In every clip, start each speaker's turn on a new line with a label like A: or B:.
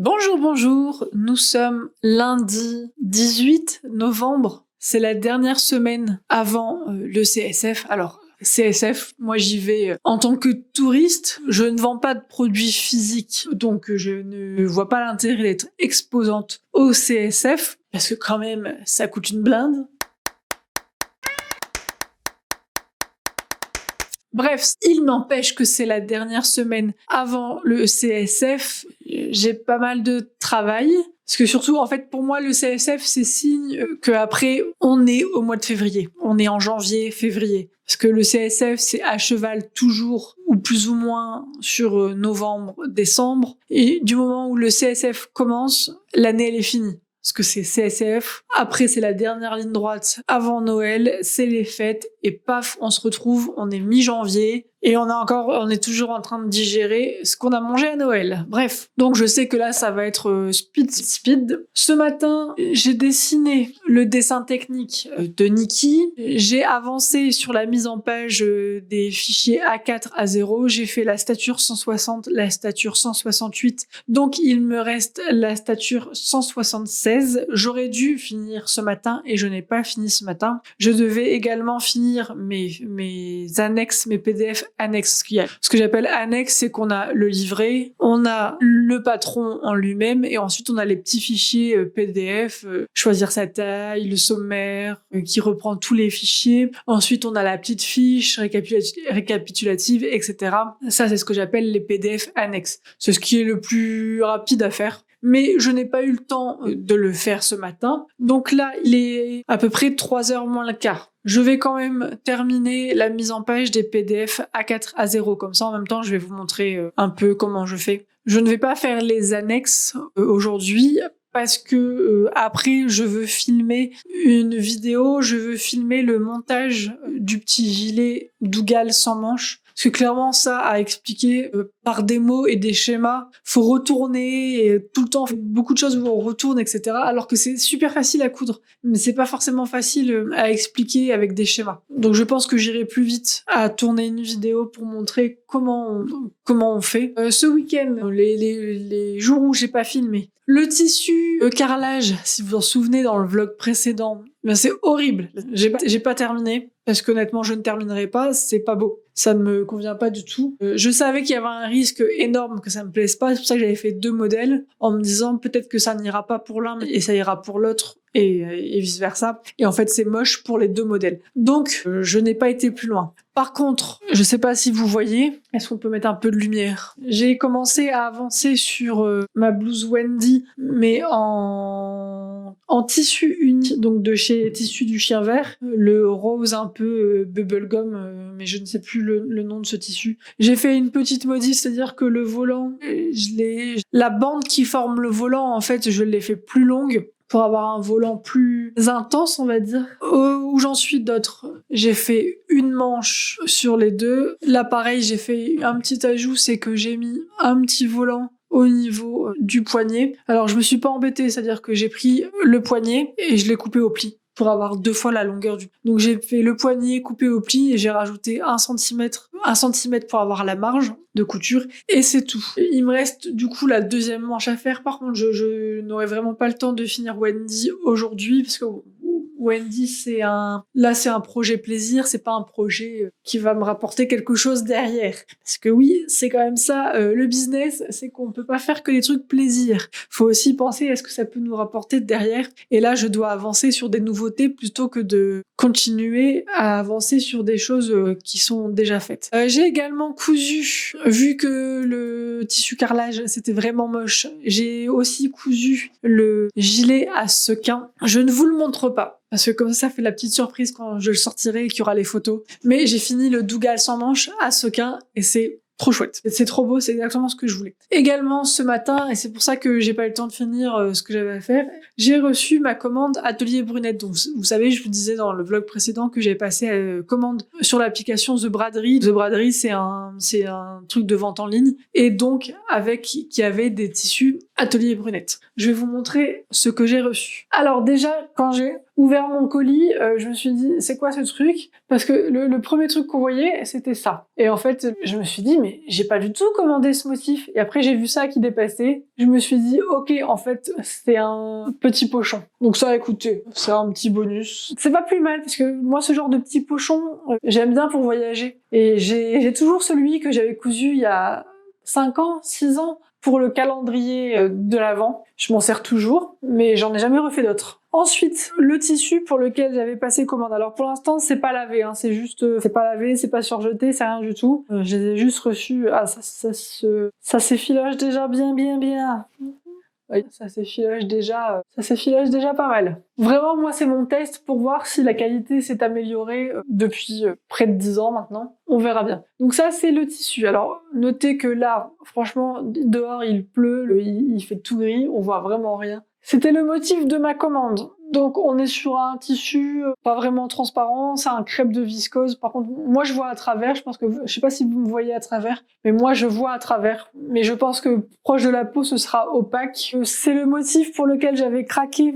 A: Bonjour, bonjour, nous sommes lundi 18 novembre, c'est la dernière semaine avant le CSF. Alors, CSF, moi j'y vais en tant que touriste, je ne vends pas de produits physiques, donc je ne vois pas l'intérêt d'être exposante au CSF, parce que quand même, ça coûte une blinde. Bref, il n'empêche que c'est la dernière semaine avant le CSF. J'ai pas mal de travail. Parce que surtout, en fait, pour moi, le CSF, c'est signe qu'après, on est au mois de février. On est en janvier, février. Parce que le CSF, c'est à cheval toujours, ou plus ou moins, sur novembre, décembre. Et du moment où le CSF commence, l'année, elle est finie. Parce que c'est CSF, après c'est la dernière ligne droite avant Noël, c'est les fêtes, et paf, on se retrouve, on est mi-janvier, et on est toujours en train de digérer ce qu'on a mangé à Noël. Bref, donc je sais que là ça va être speed. Ce matin, j'ai dessiné le dessin technique de Nikki, j'ai avancé sur la mise en page des fichiers A4, A0, j'ai fait la stature 160, la stature 168, donc il me reste la stature 176. J'aurais dû finir ce matin et je n'ai pas fini ce matin. Je devais également finir mes annexes, mes PDF annexes. Ce que j'appelle annexe, c'est qu'on a le livret, on a le patron en lui-même et ensuite on a les petits fichiers PDF, choisir sa taille, le sommaire qui reprend tous les fichiers. Ensuite on a la petite fiche récapitulative, etc. Ça c'est ce que j'appelle les PDF annexes. C'est ce qui est le plus rapide à faire. Mais je n'ai pas eu le temps de le faire ce matin. Donc là, il est à peu près 3h moins le quart. Je vais quand même terminer la mise en page des PDF A4, A0. Comme ça, en même temps, je vais vous montrer un peu comment je fais. Je ne vais pas faire les annexes aujourd'hui parce que après, je veux filmer une vidéo, je veux filmer le montage du petit gilet Dougal sans manches. Parce que clairement, ça à expliquer par des mots et des schémas, faut retourner et tout le temps, beaucoup de choses où on retourne, etc. Alors que c'est super facile à coudre, mais c'est pas forcément facile à expliquer avec des schémas. Donc je pense que j'irai plus vite à tourner une vidéo pour montrer comment on fait. Ce week-end, les jours où j'ai pas filmé, le tissu carrelage, si vous vous en souvenez dans le vlog précédent, ben c'est horrible. J'ai pas terminé parce qu'honnêtement, je ne terminerai pas. C'est pas beau. Ça ne me convient pas du tout. Je savais qu'il y avait un risque énorme que ça me plaise pas. C'est pour ça que j'avais fait 2 modèles en me disant peut-être que ça n'ira pas pour l'un et ça ira pour l'autre et vice versa. Et en fait, c'est moche pour les 2 modèles. Donc, je n'ai pas été plus loin. Par contre, je sais pas si vous voyez, est-ce qu'on peut mettre un peu de lumière? J'ai commencé à avancer sur ma blouse Wendy, mais en tissu uni, donc de chez Tissu du Chien Vert, le rose un peu bubblegum, mais je ne sais plus le nom de ce tissu. J'ai fait une petite modif, c'est-à-dire que le volant, la bande qui forme le volant, en fait, je l'ai fait plus longue pour avoir un volant plus intense, on va dire. Où j'en suis d'autres, j'ai fait une manche sur les 2. Là, pareil, j'ai fait un petit ajout, c'est que j'ai mis un petit volant au niveau du poignet. Alors, je me suis pas embêtée, c'est-à-dire que j'ai pris le poignet et je l'ai coupé au pli pour avoir 2 fois la longueur du... Donc j'ai fait le poignet coupé au pli et j'ai rajouté 1 cm pour avoir la marge de couture et c'est tout. Il me reste du coup la 2e manche à faire. Par contre, je n'aurai vraiment pas le temps de finir Wendy aujourd'hui parce que Wendy, c'est un projet plaisir, c'est pas un projet qui va me rapporter quelque chose derrière. Parce que oui, c'est quand même ça, le business, c'est qu'on peut pas faire que des trucs plaisir. Faut aussi penser à ce que ça peut nous rapporter derrière. Et là, je dois avancer sur des nouveautés plutôt que de continuer à avancer sur des choses qui sont déjà faites. J'ai également cousu, vu que le tissu carrelage, c'était vraiment moche, j'ai aussi cousu le gilet à sequins. Je ne vous le montre pas. Parce que comme ça fait la petite surprise quand je le sortirai et qu'il y aura les photos. Mais j'ai fini le Dougal sans manches à sequins et c'est trop chouette. C'est trop beau, c'est exactement ce que je voulais. Également ce matin, et c'est pour ça que j'ai pas eu le temps de finir ce que j'avais à faire, j'ai reçu ma commande Atelier Brunette. Donc vous savez, je vous disais dans le vlog précédent que j'avais passé commande sur l'application The Braderie. The Braderie, c'est un truc de vente en ligne et donc qui avait des tissus Atelier Brunette. Je vais vous montrer ce que j'ai reçu. Alors déjà, quand j'ai ouvert mon colis, je me suis dit, c'est quoi ce truc? Parce que le premier truc qu'on voyait, c'était ça. Et en fait, je me suis dit, mais mais j'ai pas du tout commandé ce motif. Et après, j'ai vu ça qui dépassait. Je me suis dit, ok, en fait, c'est un petit pochon. Donc ça, écoutez, c'est un petit bonus. C'est pas plus mal, parce que moi, ce genre de petit pochon, j'aime bien pour voyager. Et j'ai toujours celui que j'avais cousu il y a 5 ans, 6 ans, pour le calendrier de l'Avent. Je m'en sers toujours, mais j'en ai jamais refait d'autres. Ensuite, le tissu pour lequel j'avais passé commande. Alors pour l'instant, c'est pas lavé, hein, c'est juste, c'est pas lavé, c'est pas surjeté, c'est rien du tout. Je les ai juste reçus. Ah, ça s'effiloche déjà bien. Oui, ça s'effiloche déjà pas mal. Vraiment, moi, c'est mon test pour voir si la qualité s'est améliorée depuis près de 10 ans maintenant. On verra bien. Donc ça, c'est le tissu. Alors, notez que là, franchement, dehors, il pleut, il fait tout gris, on voit vraiment rien. C'était le motif de ma commande. Donc on est sur un tissu pas vraiment transparent, c'est un crêpe de viscose. Par contre, moi je vois à travers, je sais pas si vous me voyez à travers, mais moi je vois à travers. Mais je pense que proche de la peau, ce sera opaque. C'est le motif pour lequel j'avais craqué.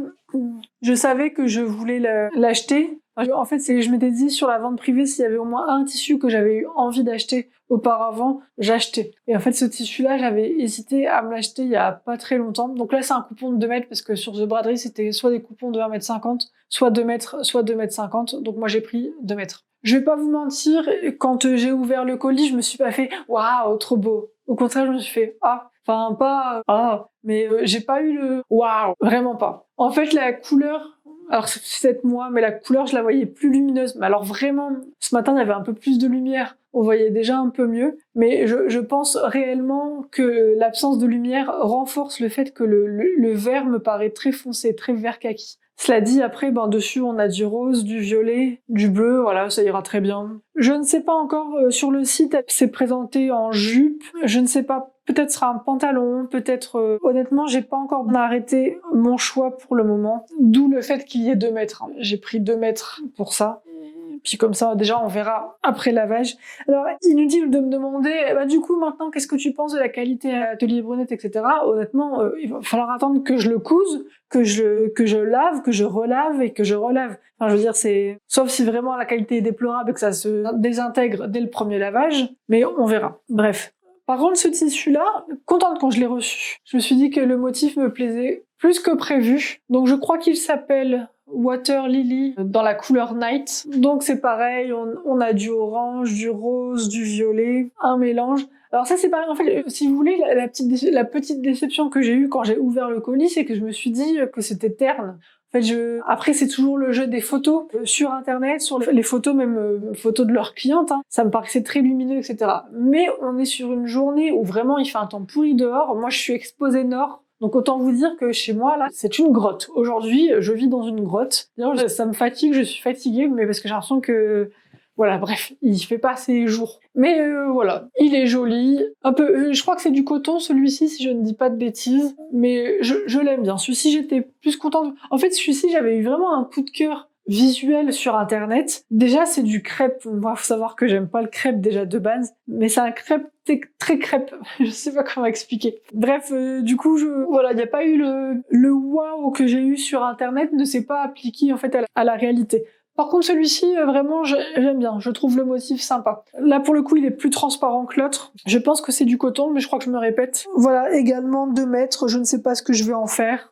A: Je savais que je voulais l'acheter. En fait, je m'étais dit sur la vente privée, s'il y avait au moins un tissu que j'avais eu envie d'acheter auparavant, j'achetais. Et en fait, ce tissu-là, j'avais hésité à me l'acheter il y a pas très longtemps. Donc là, c'est un coupon de 2 mètres parce que sur The Braderie, c'était soit des coupons de 1,50 m, soit 2 mètres, soit 2,50 m. Donc moi, j'ai pris 2 mètres. Je vais pas vous mentir, quand j'ai ouvert le colis, je me suis pas fait « Waouh, trop beau ». Au contraire, je me suis fait « Ah ». Enfin, pas « Ah ». Mais j'ai pas eu le « Waouh ». Vraiment pas. En fait, la couleur... Alors c'est peut-être moi, mais la couleur, je la voyais plus lumineuse. Mais alors vraiment, ce matin, il y avait un peu plus de lumière. On voyait déjà un peu mieux. Mais je pense réellement que l'absence de lumière renforce le fait que le vert me paraît très foncé, très vert kaki. Cela dit, après, dessus, on a du rose, du violet, du bleu, voilà, ça ira très bien. Je ne sais pas encore, sur le site, c'est présenté en jupe. Je ne sais pas, peut-être ce sera un pantalon, peut-être... honnêtement, j'ai pas encore arrêté mon choix pour le moment. D'où le fait qu'il y ait 2 mètres. J'ai pris 2 mètres pour ça. Puis comme ça, déjà, on verra après lavage. Alors, inutile de me demander, du coup, maintenant, qu'est-ce que tu penses de la qualité Atelier Brunette, etc. Honnêtement, il va falloir attendre que je le couse, que je lave, que je relave et que je relave. Enfin, je veux dire, sauf si vraiment la qualité est déplorable et que ça se désintègre dès le premier lavage, mais on verra. Bref. Par contre, ce tissu-là, contente quand je l'ai reçu. Je me suis dit que le motif me plaisait plus que prévu. Donc, je crois qu'il s'appelle Water Lily dans la couleur Night. Donc c'est pareil, on a du orange, du rose, du violet, un mélange. Alors ça c'est pareil, en fait, si vous voulez, la petite déception que j'ai eue quand j'ai ouvert le colis, c'est que je me suis dit que c'était terne. En fait, après c'est toujours le jeu des photos sur internet, sur les photos, même photos de leurs clientes, hein. Ça me paraissait très lumineux, etc. Mais on est sur une journée où vraiment il fait un temps pourri dehors. Moi je suis exposée nord. Donc autant vous dire que chez moi, là, c'est une grotte. Aujourd'hui, je vis dans une grotte. D'ailleurs, ça me fatigue, je suis fatiguée, mais parce que j'ai l'impression que... Voilà, bref, il fait pas assez jour. Mais voilà, il est joli. Un peu, je crois que c'est du coton, celui-ci, si je ne dis pas de bêtises. Mais je l'aime bien. Celui-ci, j'étais plus contente. En fait, celui-ci, j'avais eu vraiment un coup de cœur visuel sur internet. Déjà, c'est du crêpe. Moi, faut savoir que j'aime pas le crêpe déjà de base, mais c'est un crêpe très crêpe. Je sais pas comment expliquer. Bref, du coup, voilà, il n'y a pas eu le waouh que j'ai eu sur internet ne s'est pas appliqué en fait à la réalité. Par contre, celui-ci, vraiment, j'aime bien. Je trouve le motif sympa. Là, pour le coup, il est plus transparent que l'autre. Je pense que c'est du coton, mais je crois que je me répète. Voilà, également 2 mètres. Je ne sais pas ce que je vais en faire.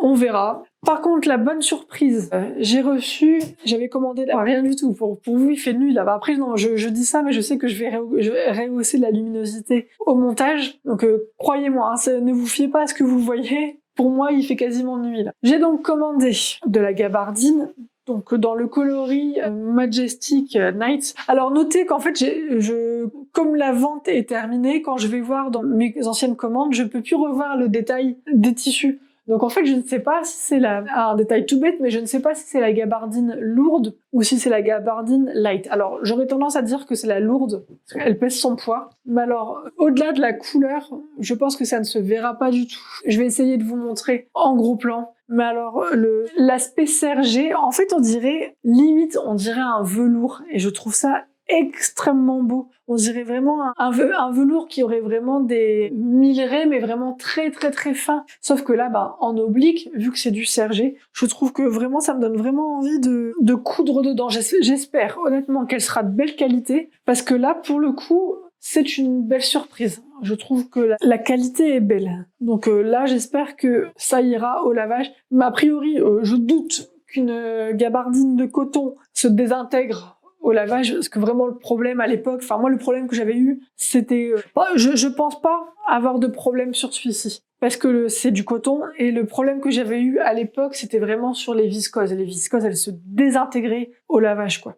A: On verra. Par contre, la bonne surprise, j'avais commandé, rien du tout, pour vous, il fait nuit là-bas. Après, non, je dis ça, mais je sais que je vais rehausser la luminosité au montage. Donc, croyez-moi, hein, ne vous fiez pas à ce que vous voyez. Pour moi, il fait quasiment nuit, là. J'ai donc commandé de la gabardine, donc dans le coloris Majestic Nights. Alors, notez qu'en fait, comme la vente est terminée, quand je vais voir dans mes anciennes commandes, je peux plus revoir le détail des tissus. Donc en fait, je ne sais pas si c'est un détail tout bête, mais je ne sais pas si c'est la gabardine lourde ou si c'est la gabardine light. Alors, j'aurais tendance à dire que c'est la lourde, parce qu'elle pèse son poids. Mais alors, au-delà de la couleur, je pense que ça ne se verra pas du tout. Je vais essayer de vous montrer en gros plan. Mais alors, l'aspect sergé, en fait, on dirait un velours. Et je trouve ça extrêmement beau. On dirait vraiment un velours qui aurait vraiment des millerés, mais vraiment très très très fins. Sauf que là, en oblique, vu que c'est du sergé, je trouve que vraiment ça me donne vraiment envie de coudre dedans. J'espère honnêtement qu'elle sera de belle qualité, parce que là, pour le coup, c'est une belle surprise. Je trouve que la qualité est belle. Donc là, j'espère que ça ira au lavage. Mais a priori, je doute qu'une gabardine de coton se désintègre au lavage, parce que vraiment le problème à l'époque, enfin moi le problème que j'avais eu, c'était, je pense pas avoir de problème sur celui-ci, parce que c'est du coton, et le problème que j'avais eu à l'époque, c'était vraiment sur les viscoses. Les viscoses, elles se désintégraient au lavage, quoi.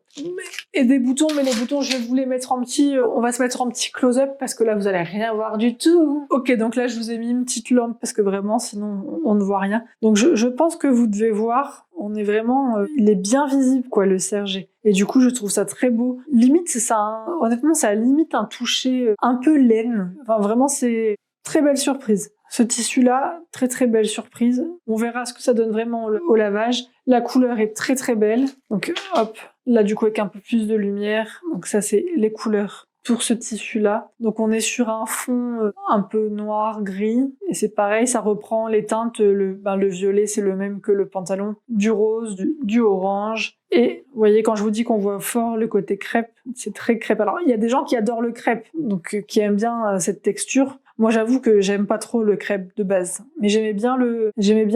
A: Et des boutons, mais les boutons, je vais vous les mettre en petit, on va se mettre en petit close-up, parce que là, vous allez rien voir du tout. Ok, donc là, je vous ai mis une petite lampe, parce que vraiment, sinon, on ne voit rien. Donc je pense que vous devez voir, on est vraiment, il est bien visible, quoi, le sergé. Et du coup, je trouve ça très beau. Limite, c'est ça, hein, honnêtement, ça limite un toucher un peu laine. Enfin, vraiment, c'est très belle surprise. Ce tissu-là, très très belle surprise. On verra ce que ça donne vraiment au lavage. La couleur est très très belle. Donc hop, là du coup avec un peu plus de lumière. Donc ça c'est les couleurs pour ce tissu-là. Donc on est sur un fond un peu noir, gris. Et c'est pareil, ça reprend les teintes. Le violet c'est le même que le pantalon. Du rose, du orange. Et vous voyez, quand je vous dis qu'on voit fort le côté crêpe, c'est très crêpe. Alors il y a des gens qui adorent le crêpe, donc qui aiment bien cette texture. Moi, j'avoue que j'aime pas trop le crêpe de base, mais j'aimais bien le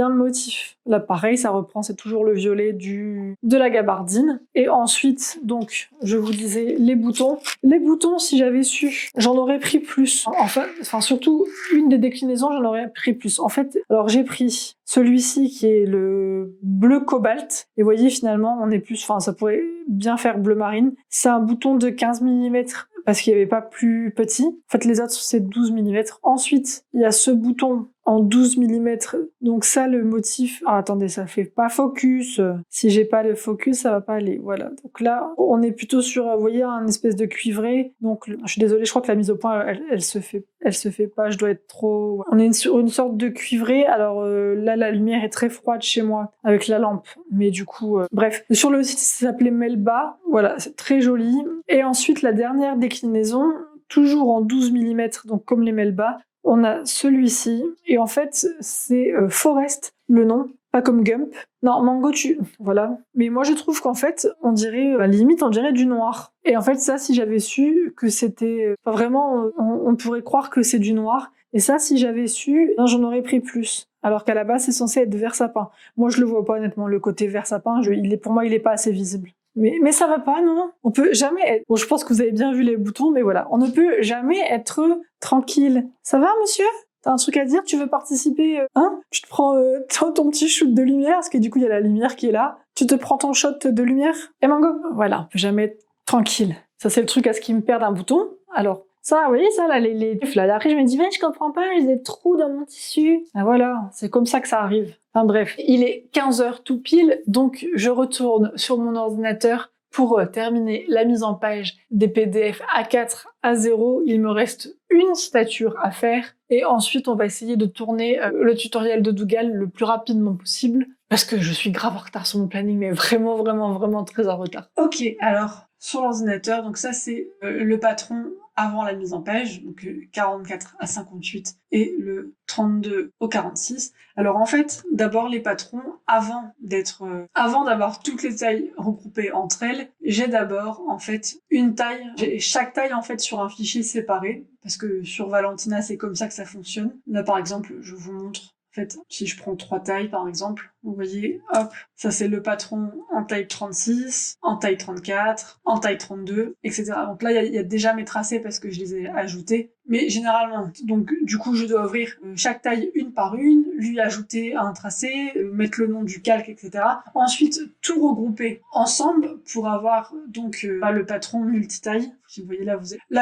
A: motif. Là, pareil, ça reprend, c'est toujours le violet de la gabardine. Et ensuite, donc, je vous disais les boutons. Les boutons, si j'avais su, j'en aurais pris plus. Enfin, surtout une des déclinaisons, j'en aurais pris plus. En fait, alors j'ai pris celui-ci qui est le bleu cobalt. Et vous voyez, finalement, on est plus, enfin, ça pourrait bien faire bleu marine. C'est un bouton de 15 mm. Parce qu'il n'y avait pas plus petit. En fait, les autres, c'est 12 mm. Ensuite, il y a ce bouton en 12 mm. Donc ça, le motif... Ah, attendez, ça fait pas focus. Si j'ai pas le focus, ça va pas aller. Voilà. Donc là, on est plutôt sur, vous voyez, un espèce de cuivré. Donc, je suis désolée, je crois que la mise au point, elle se fait pas. Je dois être trop... On est sur une sorte de cuivré. Alors là, la lumière est très froide chez moi avec la lampe. Mais du coup, bref. Sur le site, ça s'appelait Melba. Voilà, c'est très joli. Et ensuite, la dernière déclinaison, toujours en 12 mm, donc comme les Melba, on a celui-ci. Et en fait, c'est Forest, le nom, pas comme Gump. Non, Mango, voilà. Mais moi, je trouve qu'en fait, on dirait, à la limite, on dirait du noir. Et en fait, ça, si j'avais su que c'était... Enfin, vraiment, on pourrait croire que c'est du noir. Et ça, si j'avais su, j'en aurais pris plus. Alors qu'à la base, c'est censé être vert sapin. Moi, je le vois pas, honnêtement, le côté vert sapin. Pour moi, il est pas assez visible. Mais ça va pas, non? On peut jamais être... Bon, je pense que vous avez bien vu les boutons, mais voilà. On ne peut jamais être tranquille. Ça va, monsieur? T'as un truc à dire? Tu veux participer? Hein? Tu te prends ton petit shoot de lumière, parce que du coup, il y a la lumière qui est là. Tu te prends ton shot de lumière? Et Mango? Voilà, on peut jamais être tranquille. Ça, c'est le truc à ce qui me perd un bouton. Alors, ça, vous voyez, ça, là, les là. Après, je me dis, mais je comprends pas, j'ai des trous dans mon tissu. Ah voilà, c'est comme ça que ça arrive. Enfin bref, il est 15h tout pile, donc je retourne sur mon ordinateur pour terminer la mise en page des PDF A4 à 0. Il me reste une stature à faire, et ensuite on va essayer de tourner le tutoriel de Dougal le plus rapidement possible, parce que je suis grave en retard sur mon planning, mais vraiment très en retard. Ok, alors, sur l'ordinateur, donc ça c'est le patron avant la mise en page, donc 44 à 58 et le 32 au 46. Alors en fait, d'abord les patrons, avant d'avoir toutes les tailles regroupées entre elles, j'ai d'abord en fait une taille, j'ai chaque taille en fait sur un fichier séparé, parce que sur Valentina c'est comme ça que ça fonctionne. Là par exemple, je vous montre. En fait, si je prends 3 tailles par exemple, vous voyez, hop, ça c'est le patron en taille 36, en taille 34, en taille 32, etc. Donc là, il y a déjà mes tracés parce que je les ai ajoutés. Mais généralement, donc du coup, je dois ouvrir chaque taille une par une, lui ajouter un tracé, mettre le nom du calque, etc. Ensuite, tout regrouper ensemble pour avoir donc le patron multitaille. Si vous voyez là,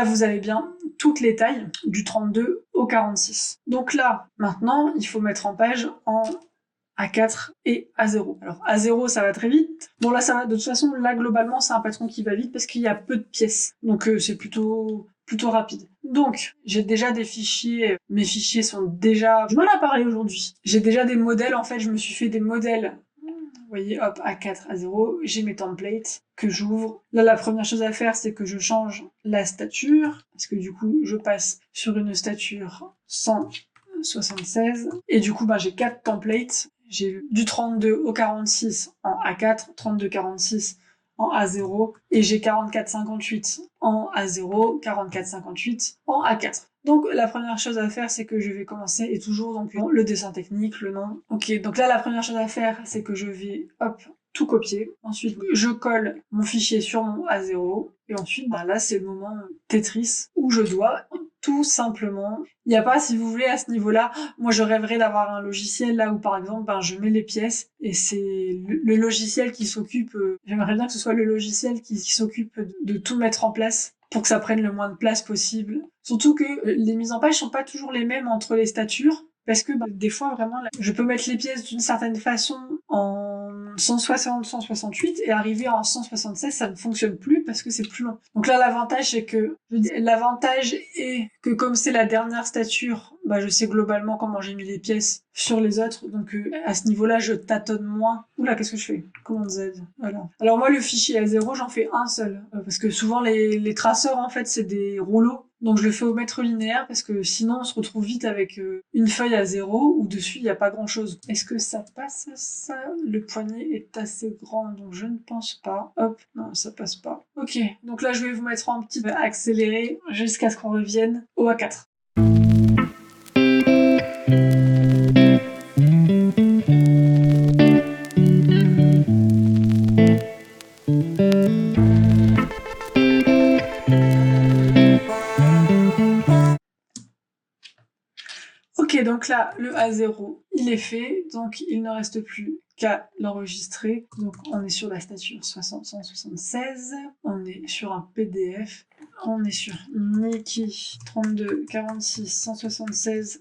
A: vous avez bien toutes les tailles du 32 au 46. Donc là, maintenant, il faut mettre en page en A4 et A0. Alors A0, ça va très vite. Bon là, ça va. De toute façon, là globalement, c'est un patron qui va vite parce qu'il y a peu de pièces. Donc c'est plutôt rapide. Donc, j'ai déjà des fichiers. Mes fichiers sont déjà... Du mal à parler aujourd'hui. J'ai déjà des modèles. En fait, je me suis fait des modèles. Vous voyez, hop, A4, A0. J'ai mes templates que j'ouvre. Là, la première chose à faire, c'est que je change la stature. Parce que du coup, je passe sur une stature 176. Et du coup, j'ai 4 templates. J'ai du 32 au 46 en A4, 32-46 en A0 et j'ai 44,58 en A0, 44,58 en A4. Donc la première chose à faire, c'est que je vais commencer, et toujours donc le dessin technique, le nom. Ok, donc là la première chose à faire, c'est que je vais tout copier. Ensuite, je colle mon fichier sur mon A0. Et ensuite, là, c'est le moment Tetris où je dois tout simplement... Il n'y a pas, si vous voulez, à ce niveau-là, moi, je rêverais d'avoir un logiciel là où, par exemple, je mets les pièces et c'est le logiciel qui s'occupe... J'aimerais bien que ce soit le logiciel qui s'occupe de tout mettre en place pour que ça prenne le moins de place possible. Surtout que les mises en page sont pas toujours les mêmes entre les statures. Parce que des fois, vraiment, je peux mettre les pièces d'une certaine façon en 160, 168 et arriver en 176, ça ne fonctionne plus parce que c'est plus long. Donc là, l'avantage, c'est que l'avantage est que comme c'est la dernière stature, je sais globalement comment j'ai mis les pièces sur les autres. Donc à ce niveau-là, je tâtonne moins. Oula, qu'est-ce que je fais? Commande Z. Voilà. Alors moi, le fichier A0, j'en fais un seul parce que souvent les traceurs, en fait, c'est des rouleaux. Donc je le fais au mètre linéaire parce que sinon on se retrouve vite avec une feuille à 0 où dessus il n'y a pas grand chose. Est-ce que ça passe ça? Le poignet est assez grand donc je ne pense pas. Hop, non ça passe pas. Ok, donc là je vais vous mettre en petit accéléré jusqu'à ce qu'on revienne au A4. Ok, donc là, le A0, il est fait, donc il ne reste plus qu'à l'enregistrer. Donc on est sur la stature 176, on est sur un PDF, on est sur Niki 32 46 176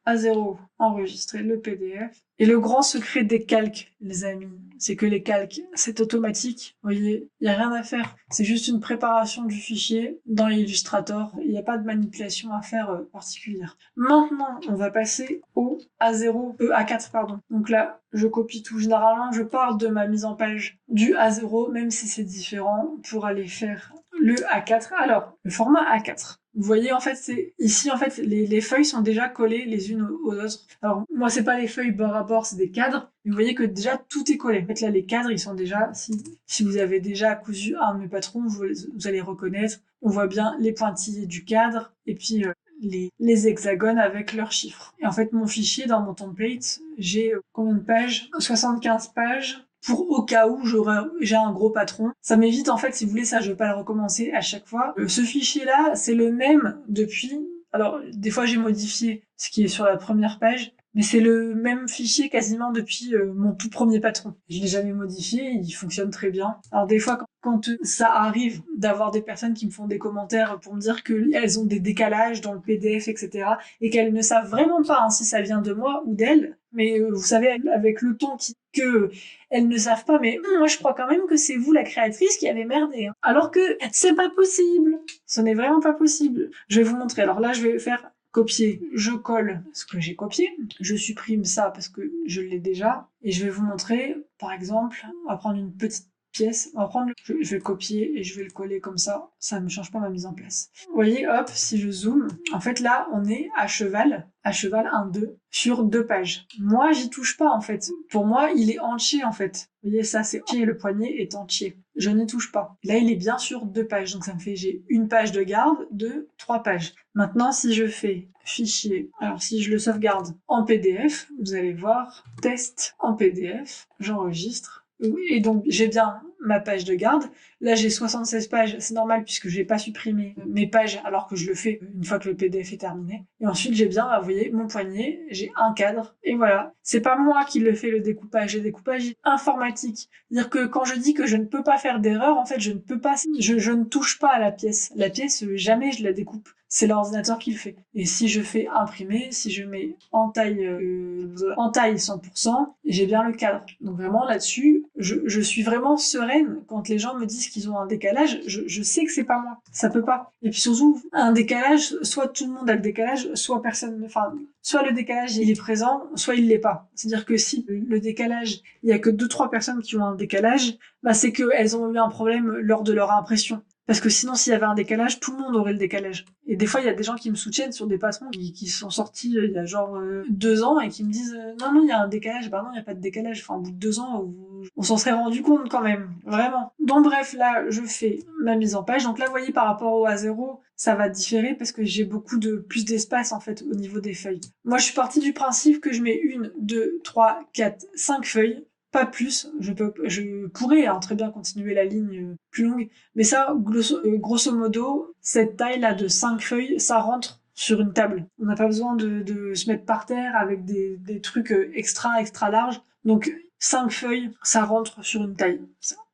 A: A0, enregistrer le PDF. Et le grand secret des calques, les amis, c'est que les calques, c'est automatique. Vous voyez, il n'y a rien à faire. C'est juste une préparation du fichier dans Illustrator. Il n'y a pas de manipulation à faire particulière. Maintenant, on va passer au A0, A4, pardon. Donc là, je copie tout. Généralement, je pars de ma mise en page du A0, même si c'est différent, pour aller faire le A4. Alors, le format A4. Vous voyez, en fait, ici, en fait, les feuilles sont déjà collées les unes aux autres. Alors, moi, c'est pas les feuilles bord à bord, c'est des cadres. Mais vous voyez que déjà, tout est collé. En fait, là, les cadres, ils sont déjà, si vous avez déjà cousu un de mes patrons, vous allez reconnaître. On voit bien les pointillés du cadre et puis les hexagones avec leurs chiffres. Et en fait, mon fichier, dans mon template, j'ai combien de pages? 75 pages. Pour au cas où j'ai un gros patron. Ça m'évite, en fait, si vous voulez, ça, je vais pas le recommencer à chaque fois. Ce fichier-là, c'est le même depuis... Alors, des fois, j'ai modifié ce qui est sur la première page, mais c'est le même fichier quasiment depuis mon tout premier patron. Je l'ai jamais modifié, il fonctionne très bien. Alors, des fois, quand ça arrive d'avoir des personnes qui me font des commentaires pour me dire qu'elles ont des décalages dans le PDF, etc., et qu'elles ne savent vraiment pas si ça vient de moi ou d'elles, mais vous savez, avec le ton que elles ne savent pas, mais moi je crois quand même que c'est vous la créatrice qui avez merdé. Alors que c'est pas possible. Ce n'est vraiment pas possible. Je vais vous montrer. Alors là, je vais faire copier. Je colle ce que j'ai copié. Je supprime ça parce que je l'ai déjà. Et je vais vous montrer, par exemple, on va prendre une petite pièce, je vais le copier et je vais le coller comme ça ne change pas ma mise en place. Vous voyez, hop, si je zoome, en fait là, on est à cheval 1, 2, sur 2 pages. Moi, j'y touche pas en fait. Pour moi, il est entier en fait. Vous voyez, ça c'est entier, le poignet est entier. Je n'y touche pas. Là, il est bien sur 2 pages, donc ça me fait, j'ai une page de garde, 3 pages. Maintenant, si je fais fichier, alors si je le sauvegarde en PDF, vous allez voir, test en PDF, j'enregistre. Et donc, j'ai bien ma page de garde. Là, j'ai 76 pages. C'est normal puisque je n'ai pas supprimé mes pages alors que je le fais une fois que le PDF est terminé. Et ensuite, j'ai bien, vous voyez, mon poignet. J'ai un cadre. Et voilà. C'est pas moi qui le fais, le découpage. Le découpage est informatique. C'est-à-dire que quand je dis que je ne peux pas faire d'erreur, en fait, je ne peux pas, je ne touche pas à la pièce. La pièce, jamais je la découpe. C'est l'ordinateur qui le fait. Et si je fais imprimer, si je mets en taille 100%, j'ai bien le cadre. Donc vraiment là-dessus, je suis vraiment sereine quand les gens me disent qu'ils ont un décalage. Je sais que c'est pas moi. Ça peut pas. Et puis surtout, un décalage, soit tout le monde a le décalage, soit personne, enfin, soit le décalage il est présent, soit il l'est pas. C'est-à-dire que si le décalage, il y a que 2-3 personnes qui ont un décalage, c'est qu'elles ont eu un problème lors de leur impression. Parce que sinon, s'il y avait un décalage, tout le monde aurait le décalage. Et des fois, il y a des gens qui me soutiennent sur des patrons qui sont sortis il y a genre 2 ans et qui me disent non, il y a un décalage. Non, il n'y a pas de décalage. Enfin, au bout de 2 ans, on s'en serait rendu compte quand même, vraiment. Donc bref, là, je fais ma mise en page. Donc là, vous voyez, par rapport au A0, ça va différer parce que j'ai beaucoup de plus d'espace en fait au niveau des feuilles. Moi, je suis partie du principe que je mets 1, 2, 3, 4, 5 feuilles. Pas plus, je pourrais très bien continuer la ligne plus longue, mais ça, grosso modo, cette taille-là de 5 feuilles, ça rentre sur une table. On n'a pas besoin de se mettre par terre avec des trucs extra larges. Donc 5 feuilles, ça rentre sur une taille.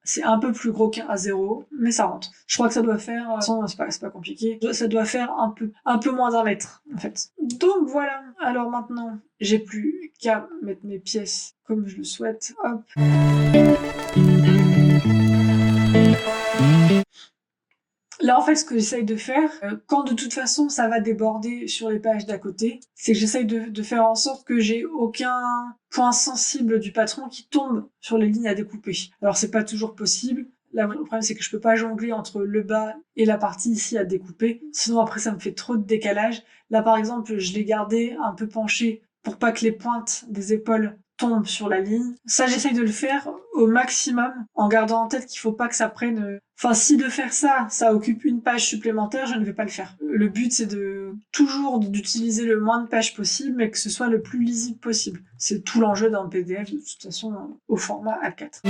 A: C'est un peu plus gros qu'un A0, mais ça rentre. Je crois que ça doit faire, c'est pas compliqué, ça doit faire un peu moins d'1 mètre, en fait. Donc voilà. Alors maintenant, j'ai plus qu'à mettre mes pièces comme je le souhaite. Hop. Là, en fait, ce que j'essaye de faire, quand de toute façon ça va déborder sur les pages d'à côté, c'est que j'essaye de faire en sorte que j'ai aucun point sensible du patron qui tombe sur les lignes à découper. Alors, c'est pas toujours possible. Là, le problème, c'est que je peux pas jongler entre le bas et la partie ici à découper. Sinon, après, ça me fait trop de décalage. Là, par exemple, je l'ai gardé un peu penché pour pas que les pointes des épaules tombent sur la ligne. Ça, j'essaye de le faire au maximum en gardant en tête qu'il faut pas que ça prenne... Enfin, si de faire ça, ça occupe une page supplémentaire, je ne vais pas le faire. Le but, c'est d'utiliser le moins de pages possible, mais que ce soit le plus lisible possible. C'est tout l'enjeu d'un PDF, de toute façon, au format A4.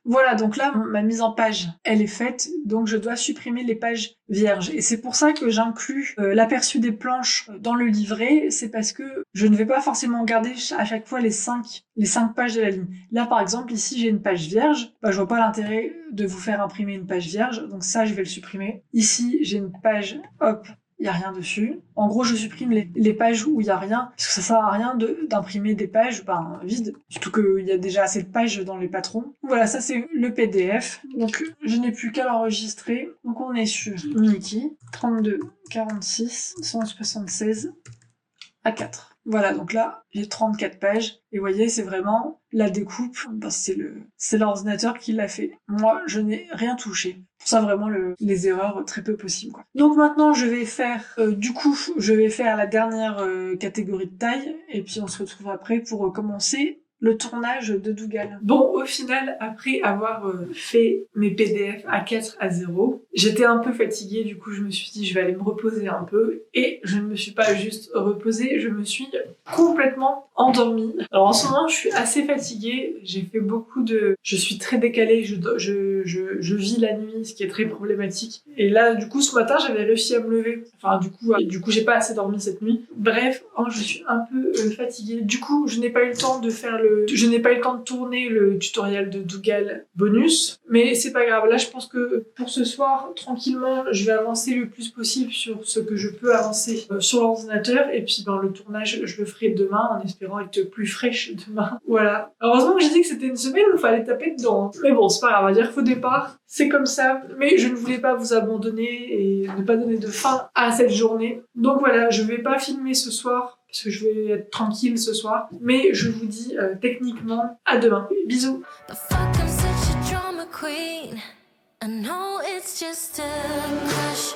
A: Voilà, donc là, ma mise en page, elle est faite, donc je dois supprimer les pages vierges. Et c'est pour ça que j'inclus l'aperçu des planches dans le livret, c'est parce que je ne vais pas forcément garder à chaque fois les 5 pages de la ligne. Là, par exemple, ici, j'ai une page vierge, je vois pas l'intérêt de vous faire imprimer une page vierge, donc ça, je vais le supprimer. Ici, j'ai une page, hop, il n'y a rien dessus. En gros, je supprime les pages où il n'y a rien, parce que ça sert à rien d'imprimer des pages vides, surtout qu'il y a déjà assez de pages dans les patrons. Voilà, ça c'est le PDF. Donc, je n'ai plus qu'à l'enregistrer. Donc, on est sur Mickey, 32, 46, 176, A4. Voilà, donc là, j'ai 34 pages. Et vous voyez, c'est vraiment la découpe. C'est l'ordinateur qui l'a fait. Moi, je n'ai rien touché. Pour ça, vraiment, les erreurs, très peu possibles, quoi. Donc maintenant, je vais faire la dernière catégorie de taille. Et puis, on se retrouve après pour commencer le tournage de Dougal. Bon, au final, après avoir fait mes PDF A4 à 0, j'étais un peu fatiguée, du coup je me suis dit je vais aller me reposer un peu, et je ne me suis pas juste reposée, je me suis complètement endormie. Alors en ce moment je suis assez fatiguée, j'ai fait je suis très décalée, je vis la nuit, ce qui est très problématique, et là du coup ce matin j'avais réussi à me lever, du coup j'ai pas assez dormi cette nuit. Bref, je suis un peu fatiguée, du coup je n'ai pas eu le temps de tourner le tutoriel de Dougal bonus, mais c'est pas grave. Là, je pense que pour ce soir, tranquillement, je vais avancer le plus possible sur ce que je peux avancer sur l'ordinateur, et puis le tournage, je le ferai demain, en espérant être plus fraîche demain. Voilà. Heureusement que j'ai dit que c'était une semaine où il fallait taper dedans. Mais bon, c'est pas grave, on va dire faux départ, c'est comme ça, mais je ne voulais pas vous abandonner et ne pas donner de fin à cette journée. Donc voilà, je vais pas filmer ce soir, parce que je vais être tranquille ce soir. Mais je vous dis techniquement à demain. Bisous. I know it's just a crush.